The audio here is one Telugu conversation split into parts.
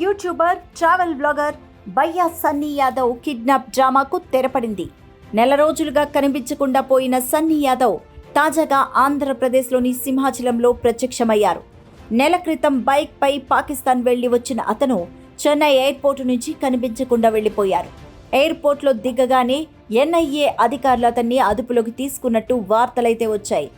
యూట్యూబర్, ట్రావెల్ బ్లాగర్ భయ్యా సన్నీ యాదవ్ కిడ్నాప్ డ్రామాకు తెరపడింది. నెల రోజులుగా కనిపించకుండా పోయిన సన్నీ యాదవ్ తాజాగా ఆంధ్రప్రదేశ్లోని సింహాచలంలో ప్రత్యక్షమయ్యారు. నెల క్రితం బైక్పై పాకిస్తాన్ వెళ్లి వచ్చిన అతను చెన్నై ఎయిర్పోర్టు నుంచి కనిపించకుండా వెళ్లిపోయారు. ఎయిర్పోర్ట్లో దిగగానే ఎన్ఐఏ అధికారులు అతన్ని అదుపులోకి తీసుకున్నట్టు వార్తలైతే వచ్చాయి.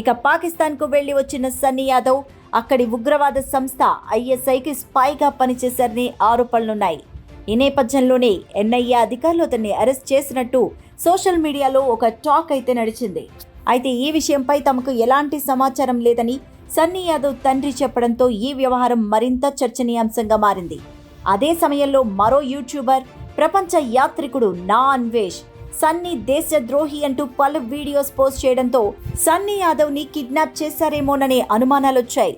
ఇక పాకిస్తాన్కు వెళ్లి వచ్చిన సన్నీ యాదవ్ అక్కడి ఉగ్రవాద సంస్థ ఐఎస్ఐకి స్పైగా పనిచేశారని ఆరోపణలున్నాయి. ఈ నేపథ్యంలోనే ఎన్ఐఏ అధికారులు అతన్ని అరెస్ట్ చేసినట్టు సోషల్ మీడియాలో ఒక టాక్ అయితే నడిచింది. అయితే ఈ విషయంపై తమకు ఎలాంటి సమాచారం లేదని సన్నీ యాదవ్ తండ్రి చెప్పడంతో ఈ వ్యవహారం మరింత చర్చనీయాంశంగా మారింది. అదే సమయంలో మరో యూట్యూబర్, ప్రపంచ యాత్రికుడు నా అన్వేష్ సన్నీ దేశద్రోహి అంటూ పలు వీడియోస్ పోస్ట్ చేయడంతో సన్నీ యాదవ్ని కిడ్నాప్ చేశారేమోననే అనుమానాలొచ్చాయి.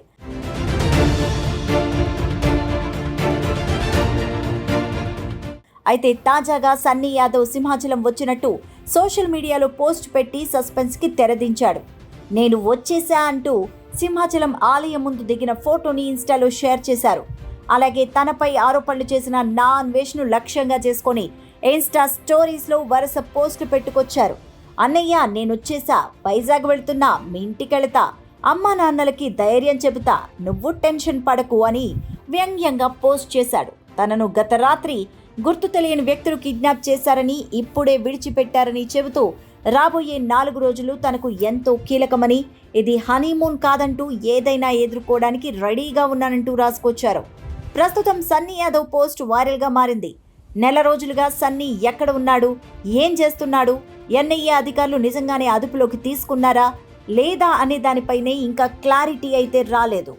అయితే తాజాగా సన్నీ యాదవ్ సింహాచలం వచ్చినట్టు సోషల్ మీడియాలో పోస్ట్ పెట్టి సస్పెన్స్కి తెరదించాడు. నేను వచ్చేసా అంటూ సింహాచలం ఆలయం ముందు దిగిన ఫోటోని ఇన్స్టాలో షేర్ చేశారు. అలాగే తనపై ఆరోపణలు చేసిన నా అన్వేష్ను లక్ష్యంగా చేసుకొని ఇన్స్టా స్టోరీస్లో వరుస పోస్టులు పెట్టుకొచ్చారు. అన్నయ్య నేనొచ్చేసా, వైజాగ్ వెళ్తున్నా, మీ ఇంటికెళ్తా, అమ్మా నాన్నలకి ధైర్యం చెబుతా, నువ్వు టెన్షన్ పడకు అని వ్యంగ్యంగా పోస్ట్ చేశాడు. తనను గత రాత్రి గుర్తు తెలియని వ్యక్తులు కిడ్నాప్ చేశారని, ఇప్పుడే విడిచిపెట్టారని చెబుతూ రాబోయే 4 రోజులు తనకు ఎంతో కీలకమని, ఇది హనీమూన్ కాదంటూ ఏదైనా ఎదుర్కోవడానికి రెడీగా ఉన్నానంటూ రాసుకొచ్చారు. ప్రస్తుతం సన్నీ యాదవ్ పోస్ట్ వైరల్గా మారింది. నెల రోజులుగా సన్నీ ఎక్కడ ఉన్నాడు, ఏం చేస్తున్నాడు, ఎన్ఐఏ అధికారులు నిజంగానే అదుపులోకి తీసుకున్నారా లేదా అనే దానిపైనే ఇంకా క్లారిటీ అయితే రాలేదు.